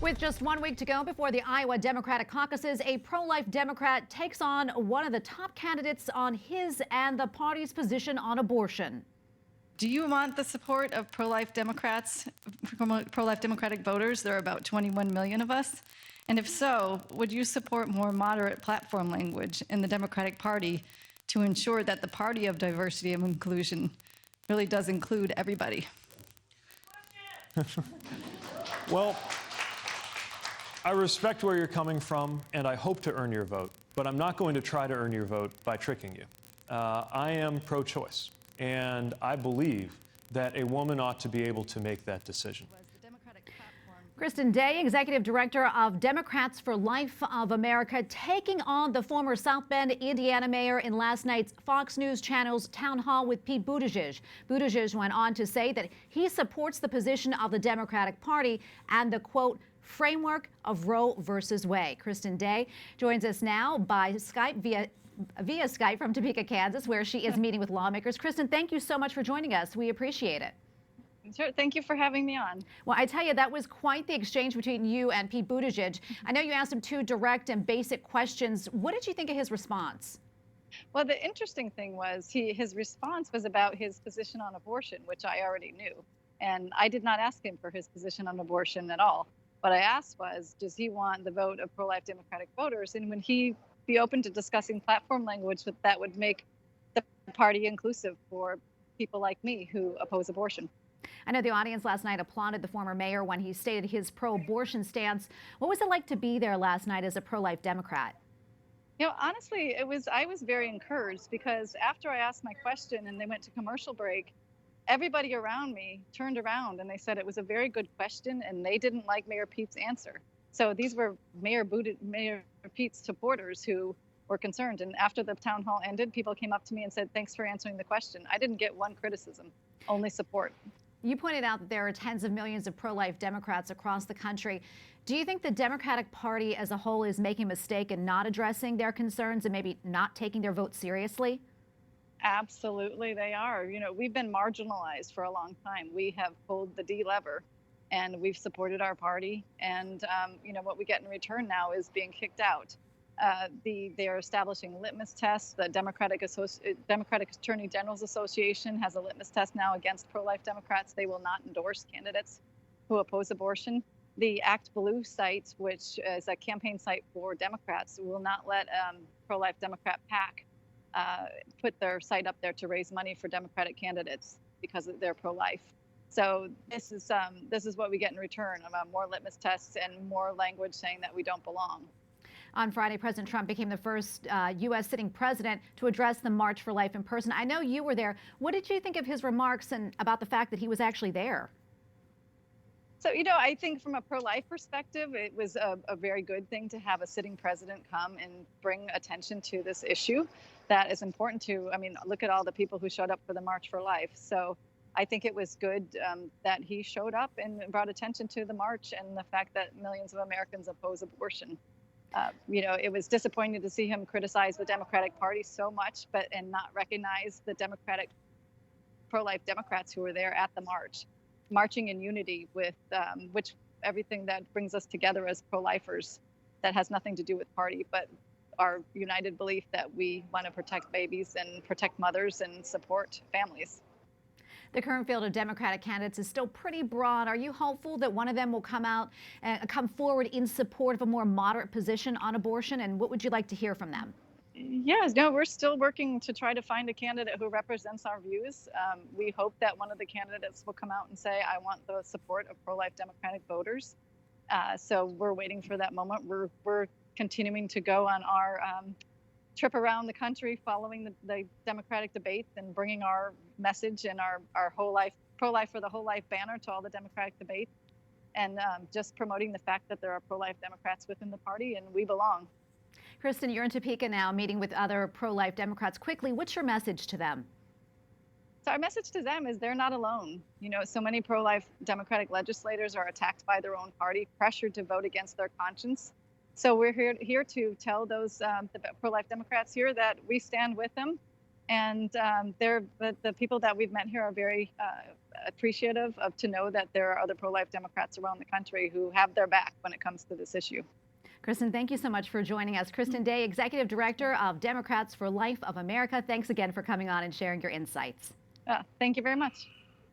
With just 1 week to go before the Iowa Democratic caucuses, a pro-life Democrat takes on one of the top candidates on his and the party's position on abortion. Do you want the support of pro-life Democrats, pro-life Democratic voters? There are about 21 million of us. And if so, would you support more moderate platform language in the Democratic Party to ensure that the party of diversity and inclusion really does include everybody? Well, I respect where you're coming from, and I hope to earn your vote, but I'm not going to try to earn your vote by tricking you. I am pro-choice, and I believe that a woman ought to be able to make that decision. Kristen Day, Executive Director of Democrats for Life of America, taking on the former South Bend, Indiana mayor in last night's Fox News Channel's town hall with Pete Buttigieg. Buttigieg went on to say that he supports the position of the Democratic Party and the, quote, framework of Roe versus Wade. Kristen Day joins us now by Skype via Skype from Topeka, Kansas, where she is meeting with lawmakers. Kristen, thank you so much for joining us. We appreciate it. Sure. Thank you for having me on. Well, I tell you, that was quite the exchange between you and Pete Buttigieg. I know you asked him two direct and basic questions. What did you think of his response? Well, the interesting thing was his response was about his position on abortion, which I already knew. And I did not ask him for his position on abortion at all. What I asked was, does he want the vote of pro-life Democratic voters? And would he be open to discussing platform language that would make the party inclusive for people like me who oppose abortion? I know the audience last night applauded the former mayor when he stated his pro-abortion stance. What was it like to be there last night as a pro-life Democrat? You know, honestly, I was very encouraged because after I asked my question and they went to commercial break, everybody around me turned around and they said it was a very good question and they didn't like Mayor Pete's answer. So these were Mayor Pete's supporters who were concerned. And after the town hall ended, people came up to me and said, thanks for answering the question. I didn't get one criticism, only support. You pointed out that there are tens of millions of pro-life Democrats across the country. Do you think the Democratic Party as a whole is making a mistake in not addressing their concerns and maybe not taking their vote seriously? Absolutely, they are. You know, we've been marginalized for a long time. We have pulled the D lever and we've supported our party. And, you know, what we get in return now is being kicked out. They are establishing litmus tests. The Democratic Attorney General's Association has a litmus test now against pro-life Democrats. They will not endorse candidates who oppose abortion. The Act Blue site, which is a campaign site for Democrats, will not let pro-life Democrat PAC put their site up there to raise money for Democratic candidates because they're pro-life. So this is what we get in return: more litmus tests and more language saying that we don't belong. On Friday, President Trump became the first U.S. sitting president to address the March for Life in person. I know you were there. What did you think of his remarks and about the fact that he was actually there? So, you know, I think from a pro-life perspective, it was a very good thing to have a sitting president come and bring attention to this issue that is important to, I mean, look at all the people who showed up for the March for Life. So I think it was good that he showed up and brought attention to the march and the fact that millions of Americans oppose abortion. You know, it was disappointing to see him criticize the Democratic Party so much, and not recognize the Democratic pro-life Democrats who were there at the march, marching in unity with which everything that brings us together as pro-lifers that has nothing to do with party, but our united belief that we want to protect babies and protect mothers and support families. The current field of Democratic candidates is still pretty broad. Are you hopeful that one of them will come forward in support of a more moderate position on abortion? And what would you like to hear from them? Yes, no, we're still working to try to find a candidate who represents our views. We hope that one of the candidates will come out and say, I want the support of pro-life Democratic voters. So we're waiting for that moment. We're continuing to go on our trip around the country following the Democratic debates and bringing our message and our whole life, pro-life for the whole life banner to all the Democratic debates, and just promoting the fact that there are pro-life Democrats within the party and we belong. Kristen, you're in Topeka now meeting with other pro-life Democrats. Quickly, what's your message to them? So our message to them is they're not alone. You know, so many pro-life Democratic legislators are attacked by their own party, pressured to vote against their conscience. So we're here to tell those the pro-life Democrats here that we stand with them. And the people that we've met here are very appreciative of to know that there are other pro-life Democrats around the country who have their back when it comes to this issue. Kristen, thank you so much for joining us. Kristen Day, Executive Director of Democrats for Life of America. Thanks again for coming on and sharing your insights. Thank you very much.